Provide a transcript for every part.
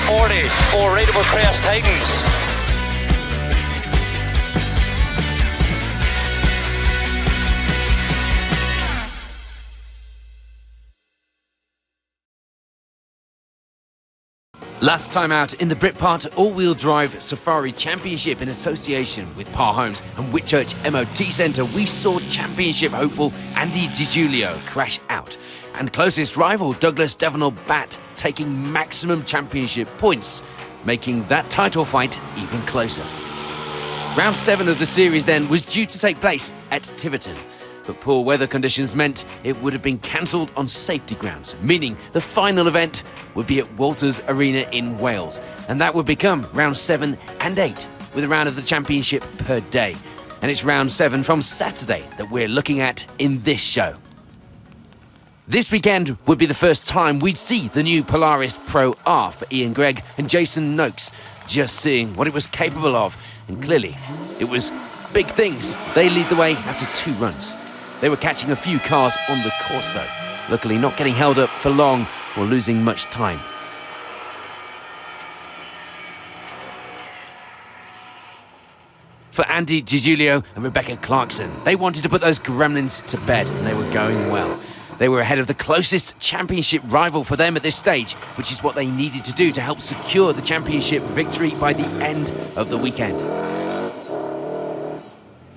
40 for Rateable Crest Titans. Last time out in the Britpart All-Wheel Drive Safari Championship in association with Par Homes and Whitchurch MOT Centre, we saw championship hopeful Andy DiGiulio crash out, and closest rival Douglas Devonall Batt taking maximum championship points, making that title fight even closer. Round 7 of the series then was due to take place at Tiverton, but poor weather conditions meant it would have been cancelled on safety grounds, meaning the final event would be at Walters Arena in Wales, and that would become round 7 and 8, with a round of the championship per day. And it's round 7 from Saturday that we're looking at in this show. This weekend would be the first time we'd see the new Polaris Pro R for Ian Gregg and Jason Noakes, just seeing what it was capable of, and clearly it was big things. They lead the way after 2 runs. They were catching a few cars on the course though, luckily not getting held up for long or losing much time. For Andy DiGiulio and Rebecca Clarkson, they wanted to put those gremlins to bed, and they were going well. They were ahead of the closest championship rival for them at this stage, which is what they needed to do to help secure the championship victory by the end of the weekend.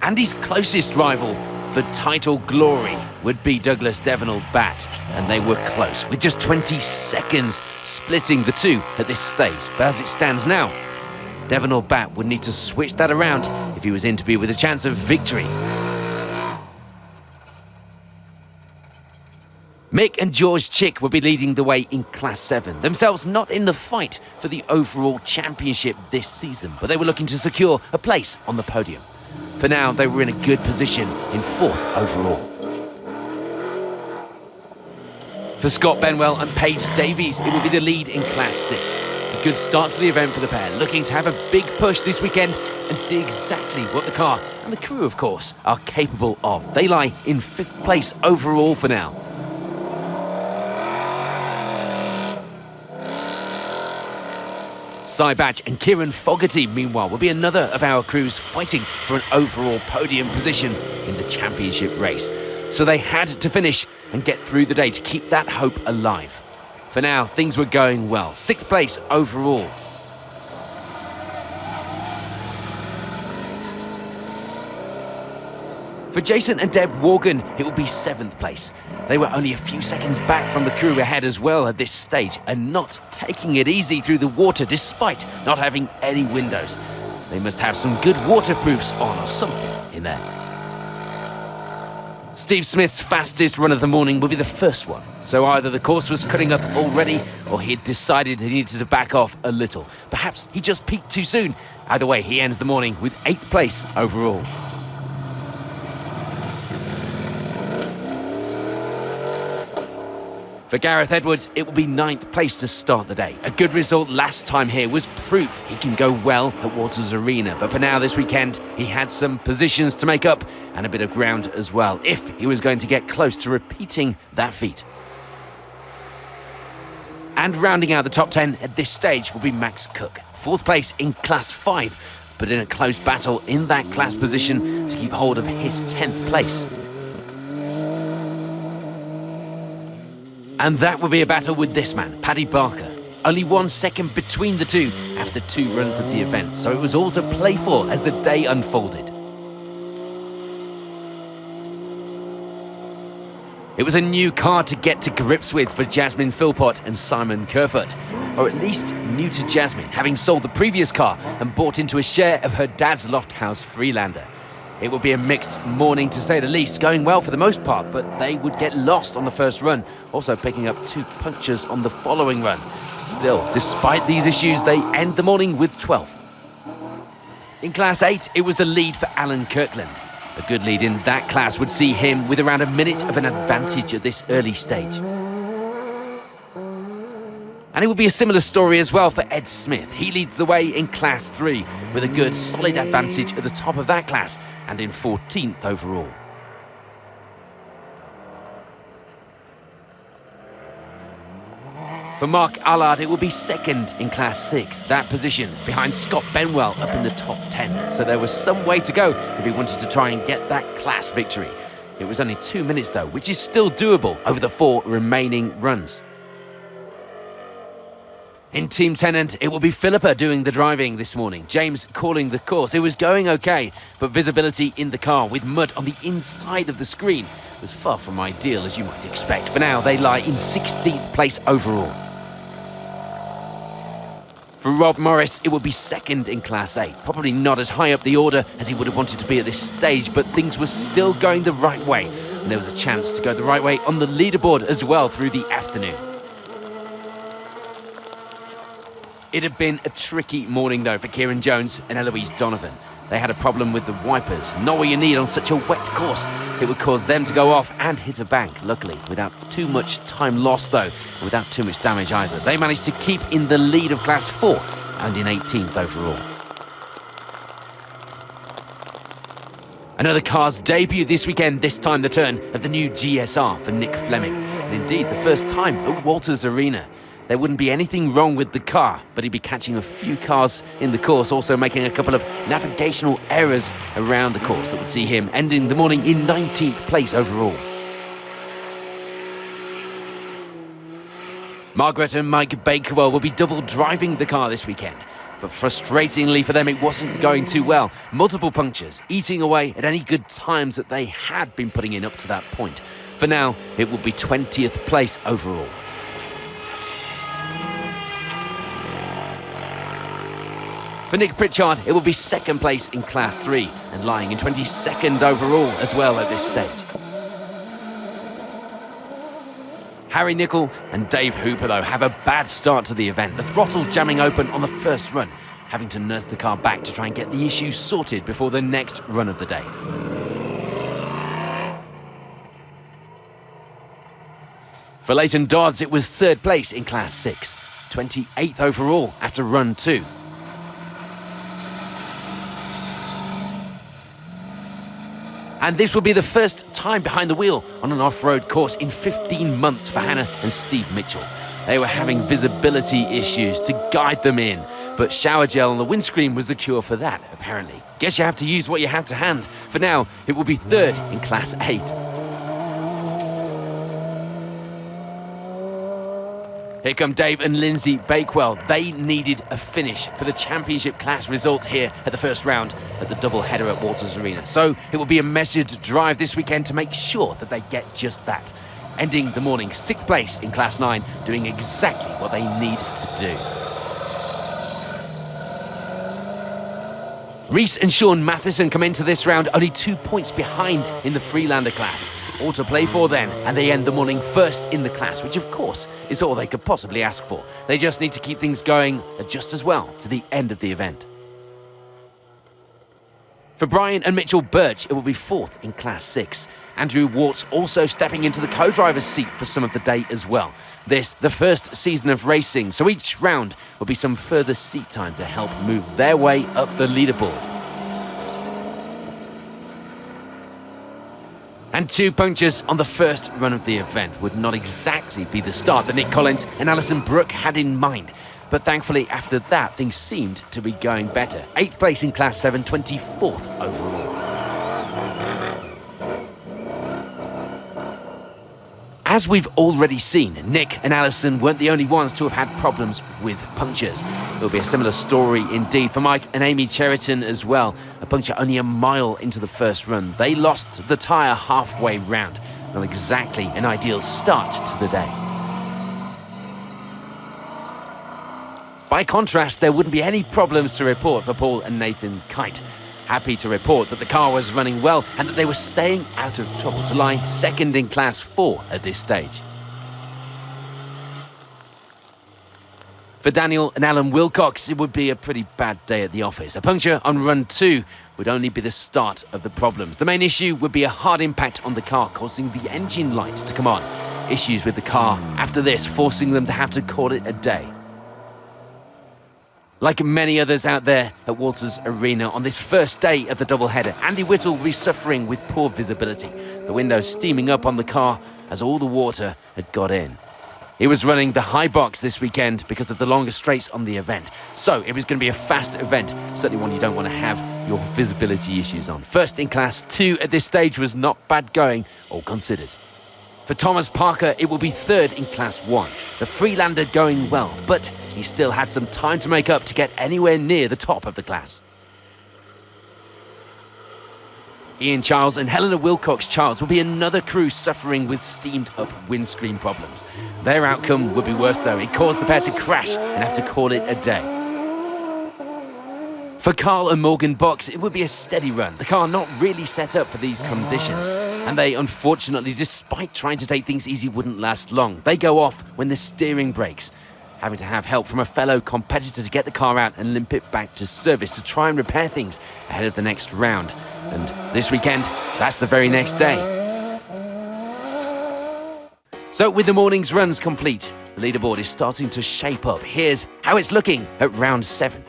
Andy's closest rival for title glory would be Douglas Devonall Batt, and they were close, with just 20 seconds splitting the two at this stage. But as it stands now, Devonall Batt would need to switch that around if he was in to be with a chance of victory. Mick and George Chick would be leading the way in Class 7, themselves not in the fight for the overall championship this season, but they were looking to secure a place on the podium. For now, they were in a good position in 4th overall. For Scott Benwell and Paige Davies, it will be the lead in Class 6. A good start to the event for the pair, looking to have a big push this weekend and see exactly what the car and the crew, of course, are capable of. They lie in 5th place overall for now. Cy Batch and Kieran Fogarty, meanwhile, will be another of our crews fighting for an overall podium position in the championship race. So they had to finish and get through the day to keep that hope alive. For now, things were going well. 6th place overall. For Jason and Deb Morgan, it will be 7th place. They were only a few seconds back from the crew ahead as well at this stage, and not taking it easy through the water despite not having any windows. They must have some good waterproofs on or something in there. Steve Smith's fastest run of the morning will be the first one, so either the course was cutting up already or he'd decided he needed to back off a little. Perhaps he just peaked too soon. Either way, he ends the morning with 8th place overall. For Gareth Edwards, it will be 9th place to start the day. A good result last time here was proof he can go well at Walters Arena. But for now, this weekend, he had some positions to make up and a bit of ground as well, if he was going to get close to repeating that feat. And rounding out the top 10 at this stage will be Max Cook. 4th place in Class 5, but in a close battle in that class position to keep hold of his 10th place. And that will be a battle with this man, Paddy Barker. Only 1 second between the two after 2 runs of the event, so it was all to play for as the day unfolded. It was a new car to get to grips with for Jasmine Philpott and Simon Kerfoot, or at least new to Jasmine, having sold the previous car and bought into a share of her dad's Lofthouse Freelander. It would be a mixed morning to say the least, going well for the most part, but they would get lost on the first run, also picking up 2 punctures on the following run. Still, despite these issues, they end the morning with 12th. In Class 8, it was the lead for Alan Kirkland. A good lead in that class would see him with around a minute of an advantage at this early stage. And it will be a similar story as well for Ed Smith. He leads the way in Class 3 with a good solid advantage at the top of that class and in 14th overall. For Mark Allard, it will be second in Class 6, that position behind Scott Benwell up in the top 10. So there was some way to go if he wanted to try and get that class victory. It was only 2 minutes though, which is still doable over the 4 remaining runs. In Team Tennant, it will be Philippa doing the driving this morning. James calling the course. It was going okay, but visibility in the car with mud on the inside of the screen was far from ideal, as you might expect. For now, they lie in 16th place overall. For Rob Morris, it will be second in Class 8. Probably not as high up the order as he would have wanted to be at this stage, but things were still going the right way. And there was a chance to go the right way on the leaderboard as well through the afternoon. It had been a tricky morning though for Kieran Jones and Eloise Donovan. They had a problem with the wipers, not what you need on such a wet course. It would cause them to go off and hit a bank, luckily, without too much time lost though, and without too much damage either. They managed to keep in the lead of Class 4 and in 18th overall. Another car's debut this weekend, this time the turn of the new GSR for Nick Fleming. And indeed, the first time at Walters Arena. There wouldn't be anything wrong with the car, but he'd be catching a few cars in the course, also making a couple of navigational errors around the course that would see him ending the morning in 19th place overall. Margaret and Mike Bakewell will be double driving the car this weekend, but frustratingly for them it wasn't going too well. Multiple punctures, eating away at any good times that they had been putting in up to that point. For now, it will be 20th place overall. For Nick Pritchard, it will be second place in Class 3 and lying in 22nd overall as well at this stage. Harry Nicol and Dave Hooper, though, have a bad start to the event. The throttle jamming open on the first run, having to nurse the car back to try and get the issue sorted before the next run of the day. For Leighton Dodds, it was third place in Class 6, 28th overall after run 2. And this will be the first time behind the wheel on an off-road course in 15 months for Hannah and Steve Mitchell. They were having visibility issues to guide them in, but shower gel on the windscreen was the cure for that, apparently. Guess you have to use what you have to hand. For now, it will be third in Class 8. Here come Dave and Lindsay Bakewell. They needed a finish for the championship class result here at the first round at the double header at Walters Arena. So it will be a measured drive this weekend to make sure that they get just that. Ending the morning 6th place in Class 9, doing exactly what they need to do. Reese and Sean Matheson come into this round only 2 points behind in the Freelander class. All to play for then, and they end the morning first in the class, which of course is all they could possibly ask for. They just need to keep things going just as well to the end of the event. For Brian and Mitchell Birch, it will be 4th in Class 6. Andrew Warts also stepping into the co-driver's seat for some of the day as well. This, the first season of racing, so each round will be some further seat time to help move their way up the leaderboard. And 2 punctures on the first run of the event would not exactly be the start that Nick Collins and Alison Brooke had in mind. But thankfully, after that, things seemed to be going better. 8th place in Class 7, 24th overall. As we've already seen, Nick and Alison weren't the only ones to have had problems with punctures. It'll be a similar story indeed for Mike and Amy Cheriton as well. A puncture only a mile into the first run. They lost the tyre halfway round. Not exactly an ideal start to the day. By contrast, there wouldn't be any problems to report for Paul and Nathan Kite. Happy to report that the car was running well and that they were staying out of trouble to lie second in Class 4 at this stage. For Daniel and Alan Wilcox, it would be a pretty bad day at the office. A puncture on run 2 would only be the start of the problems. The main issue would be a hard impact on the car, causing the engine light to come on. Issues with the car after this, forcing them to have to call it a day. Like many others out there at Walters Arena on this first day of the doubleheader, Andy Whittle will be suffering with poor visibility. The windows steaming up on the car as all the water had got in. He was running the high box this weekend because of the longer straights on the event. So it was going to be a fast event, certainly one you don't want to have your visibility issues on. First in Class 2 at this stage was not bad going, all considered. For Thomas Parker, it will be third in Class 1. The Freelander going well, but he still had some time to make up to get anywhere near the top of the class. Ian Charles and Helena Wilcox-Charles will be another crew suffering with steamed-up windscreen problems. Their outcome would be worse, though. It caused the pair to crash and have to call it a day. For Carl and Morgan Box, it would be a steady run. The car not really set up for these conditions. And they, unfortunately, despite trying to take things easy, wouldn't last long. They go off when the steering breaks, having to have help from a fellow competitor to get the car out and limp it back to service to try and repair things ahead of the next round. And this weekend, that's the very next day. So with the morning's runs complete, the leaderboard is starting to shape up. Here's how it's looking at round 7.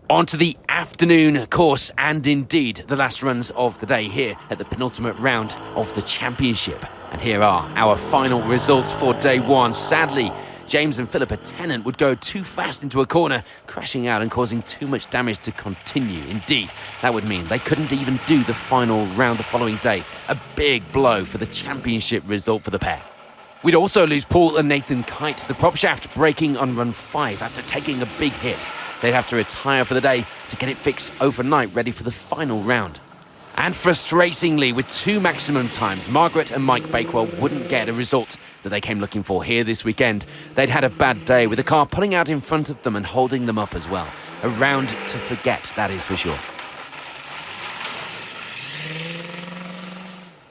On to the afternoon course and indeed the last runs of the day here at the penultimate round of the championship. And here are our final results for day 1. Sadly, James and Philippa Tennant would go too fast into a corner, crashing out and causing too much damage to continue. Indeed, that would mean they couldn't even do the final round the following day. A big blow for the championship result for the pair. We'd also lose Paul and Nathan Kite, the prop shaft breaking on run 5 after taking a big hit. They'd have to retire for the day to get it fixed overnight, ready for the final round. And frustratingly, with 2 maximum times, Margaret and Mike Bakewell wouldn't get a result that they came looking for here this weekend. They'd had a bad day, with the car pulling out in front of them and holding them up as well. A round to forget, that is for sure.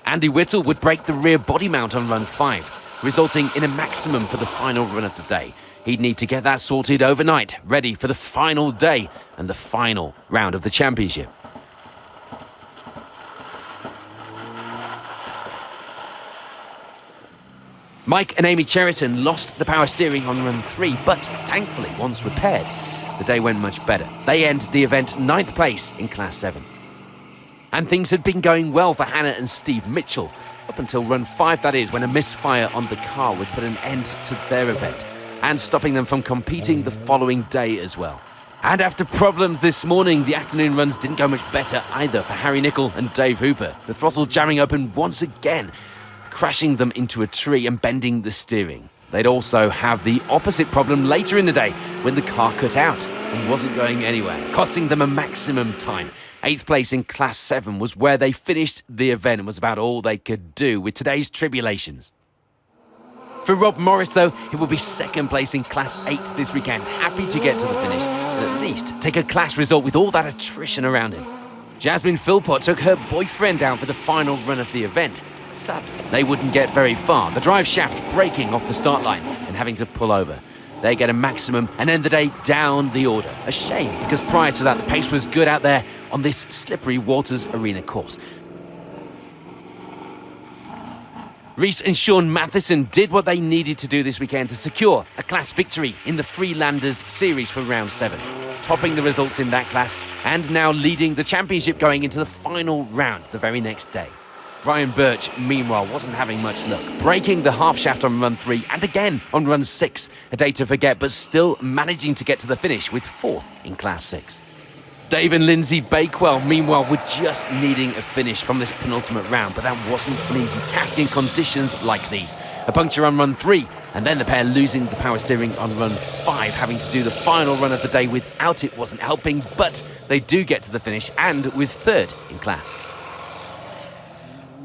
Andy Whittle would break the rear body mount on run 5, resulting in a maximum for the final run of the day. He'd need to get that sorted overnight, ready for the final day and the final round of the championship. Mike and Amy Cheriton lost the power steering on run 3, but thankfully, once repaired, the day went much better. They end the event 9th place in Class 7. And things had been going well for Hannah and Steve Mitchell, up until run 5, that is, when a misfire on the car would put an end to their event, and stopping them from competing the following day as well. And after problems this morning, the afternoon runs didn't go much better either for Harry Nicol and Dave Hooper. The throttle jamming open once again, crashing them into a tree and bending the steering. They'd also have the opposite problem later in the day when the car cut out and wasn't going anywhere, costing them a maximum time. 8th place in Class 7 was where they finished the event and was about all they could do with today's tribulations. For Rob Morris, though, it will be 2nd place in Class 8 this weekend. Happy to get to the finish, but at least take a class result with all that attrition around him. Jasmine Philpott took her boyfriend down for the final run of the event. Sadly, they wouldn't get very far. The drive shaft breaking off the start line and having to pull over. They get a maximum and end the day down the order. A shame, because prior to that, the pace was good out there on this slippery Walters Arena course. Reese and Sean Matheson did what they needed to do this weekend to secure a class victory in the Freelanders series for round 7, topping the results in that class and now leading the championship going into the final round the very next day. Brian Birch, meanwhile, wasn't having much luck, breaking the half shaft on run 3 and again on run 6, a day to forget, but still managing to get to the finish with 4th in Class 6. Dave and Lindsay Bakewell, meanwhile, were just needing a finish from this penultimate round, but that wasn't an easy task in conditions like these. A puncture on run 3, and then the pair losing the power steering on run 5, having to do the final run of the day without it wasn't helping, but they do get to the finish, and with 3rd in class.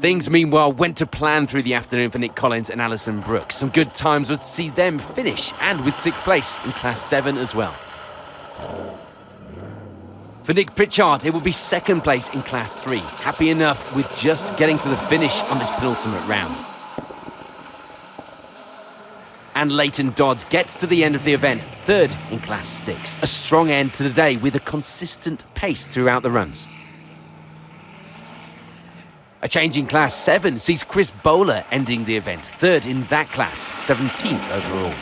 Things, meanwhile, went to plan through the afternoon for Nick Collins and Alison Brooks. Some good times would see them finish, and with 6th place in Class 7 as well. For Nick Pritchard, it will be 2nd place in Class 3. Happy enough with just getting to the finish on this penultimate round. And Leighton Dodds gets to the end of the event, 3rd in Class 6. A strong end to the day with a consistent pace throughout the runs. A change in Class 7 sees Chris Bowler ending the event, 3rd in that class, 17th overall.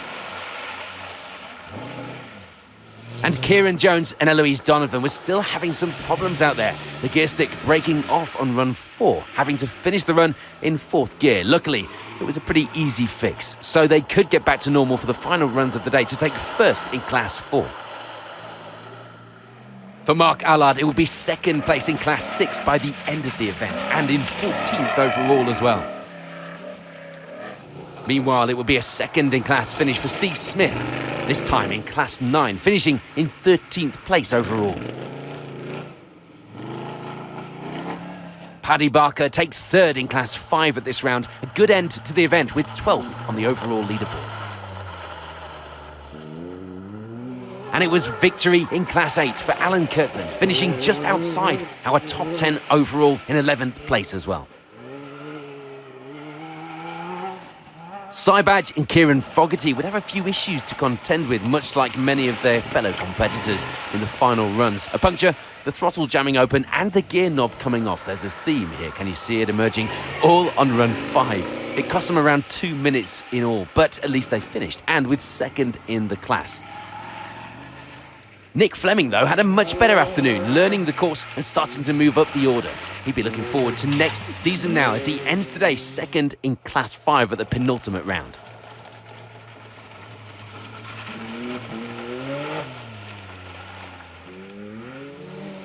And Kieran Jones and Eloise Donovan were still having some problems out there. The gear stick breaking off on run 4, having to finish the run in 4th gear. Luckily, it was a pretty easy fix, so they could get back to normal for the final runs of the day to take first in Class 4. For Mark Allard, it will be 2nd place in Class 6 by the end of the event, and in 14th overall as well. Meanwhile, it will be a 2nd in class finish for Steve Smith, this time in Class 9, finishing in 13th place overall. Paddy Barker takes 3rd in Class 5 at this round, a good end to the event with 12th on the overall leaderboard. And it was victory in Class 8 for Alan Kirkland, finishing just outside our top 10 overall in 11th place as well. Sybadge and Kieran Fogarty would have a few issues to contend with, much like many of their fellow competitors in the final runs. A puncture, the throttle jamming open, and the gear knob coming off. There's a theme here, can you see it emerging? All on run 5. It cost them around 2 minutes in all, but at least they finished, and with 2nd in the class. Nick Fleming, though, had a much better afternoon, learning the course and starting to move up the order. He'd be looking forward to next season now as he ends today 2nd in Class 5 at the penultimate round.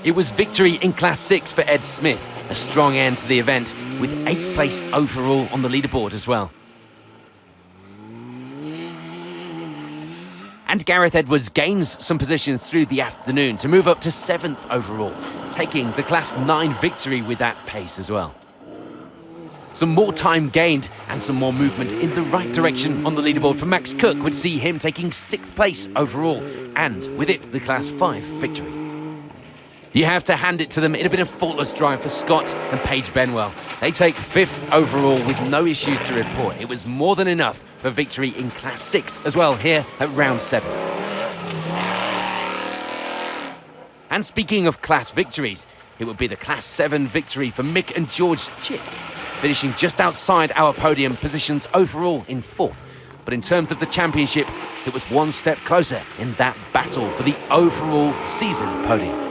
It was victory in Class 6 for Ed Smith, a strong end to the event, with 8th place overall on the leaderboard as well. And Gareth Edwards gains some positions through the afternoon to move up to 7th overall, taking the Class 9 victory with that pace as well. Some more time gained and some more movement in the right direction on the leaderboard for Max Cook would see him taking 6th place overall, and with it, the Class 5 victory. You have to hand it to them, it had been a faultless drive for Scott and Paige Benwell. They take 5th overall with no issues to report. It was more than enough for victory in Class 6 as well here at round 7. And speaking of class victories, it would be the Class 7 victory for Mick and George Chip, finishing just outside our podium positions overall in 4th. But in terms of the championship, it was one step closer in that battle for the overall season podium.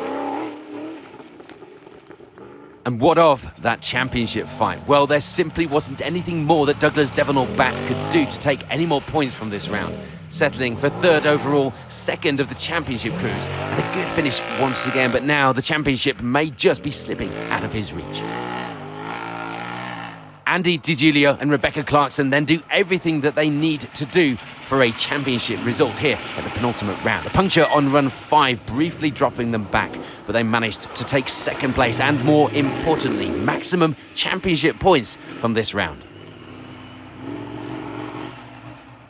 And what of that championship fight? Well, there simply wasn't anything more that Douglas Devon Bat could do to take any more points from this round, settling for 3rd overall, 2nd of the championship cruise, and a good finish once again, but now the championship may just be slipping out of his reach. Andy DiGiulio and Rebecca Clarkson then do everything that they need to do for a championship result here at the penultimate round. A puncture on run 5 briefly dropping them back, but they managed to take 2nd place and, more importantly, maximum championship points from this round.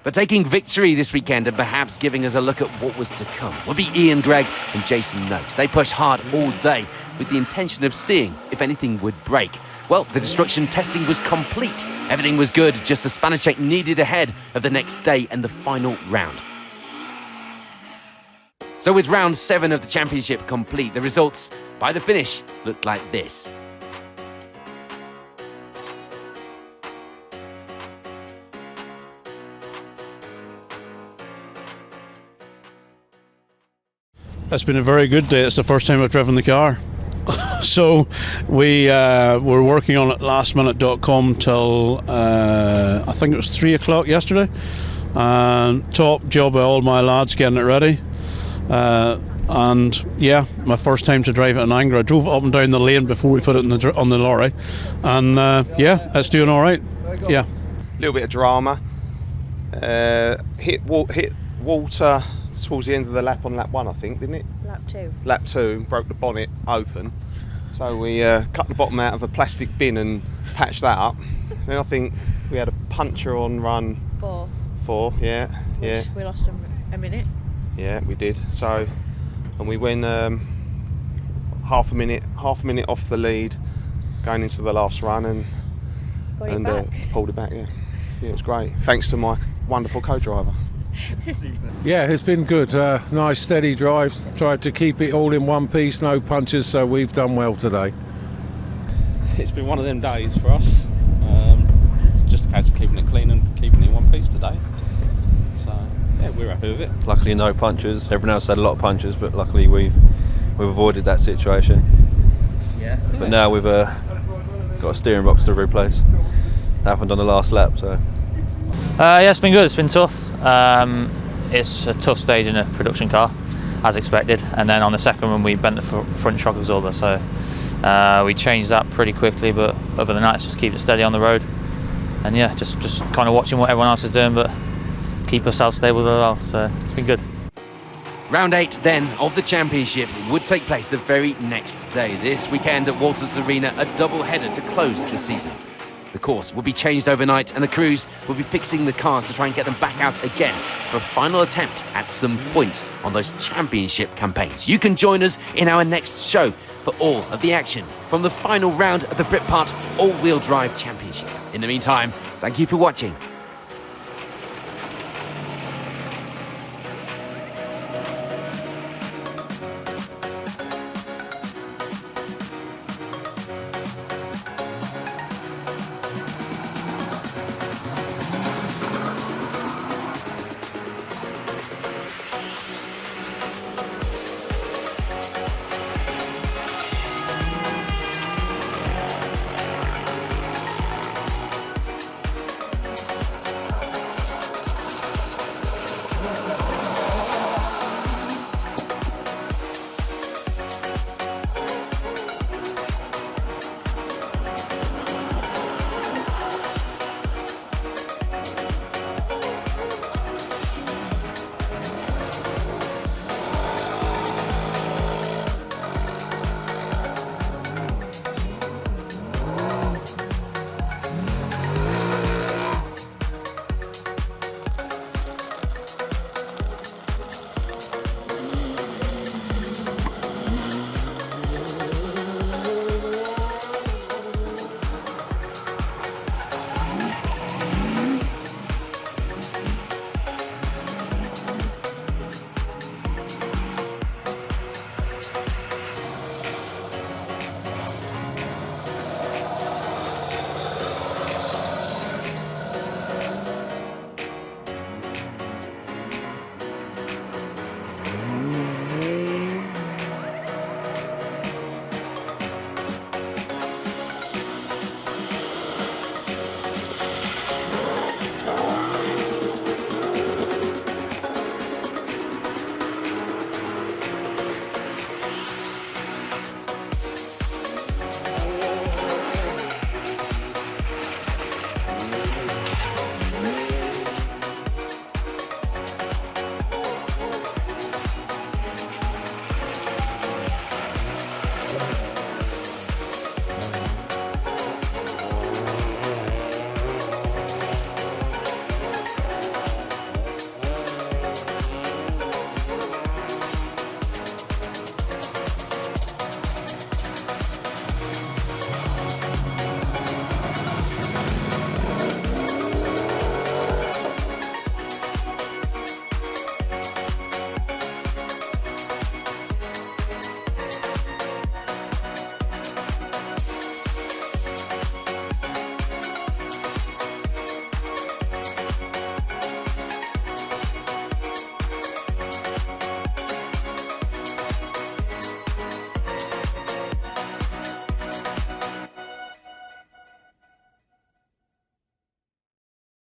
But taking victory this weekend and perhaps giving us a look at what was to come will be Ian Gregg and Jason Noakes. They pushed hard all day with the intention of seeing if anything would break. Well, the destruction testing was complete. Everything was good, just a spanner check needed ahead of the next day and the final round. So with round 7 of the championship complete, the results by the finish looked like this. It's been a very good day. It's the first time I've driven the car. So we were working on it lastminute.com till I think it was 3 o'clock yesterday. Top job by all my lads getting it ready. And yeah, my first time to drive it in Angra. I drove it up and down the lane before we put it on the lorry, and yeah, it's doing all right. Yeah, a little bit of drama. Hit water towards the end of the lap on lap 1, I think, didn't it? Lap 2, broke the bonnet open. So we cut the bottom out of a plastic bin and patched that up. Then I think we had a puncture on run 4. Yeah. We lost a minute. Yeah, we did. So, and we went half a minute off the lead, going into the last run, and pulled it back. Yeah, it was great. Thanks to my wonderful co-driver. Yeah, it's been good. Nice steady drive. Tried to keep it all in one piece, no punches, so we've done well today. It's been one of them days for us. Just a case of keeping it clean and keeping it in one piece today. So Yeah, we're happy with it. Luckily, no punches. Everyone else had a lot of punches, but luckily we've avoided that situation. Yeah. But now we've got a steering box to replace. That happened on the last lap, so. Yeah, it's been good. It's been tough. It's a tough stage in a production car, as expected. And then on the second one, we bent the front shock absorber, so we changed that pretty quickly. But other than that, it's just keep it steady on the road. And yeah, just kind of watching what everyone else is doing, but keep ourselves stable as well. So it's been good. Round 8 then of the championship would take place the very next day. This weekend at Walters Arena, a double-header to close the season. The course will be changed overnight and the crews will be fixing the cars to try and get them back out again for a final attempt at some points on those championship campaigns. You can join us in our next show for all of the action from the final round of the Britpart All-Wheel Drive Championship. In the meantime, thank you for watching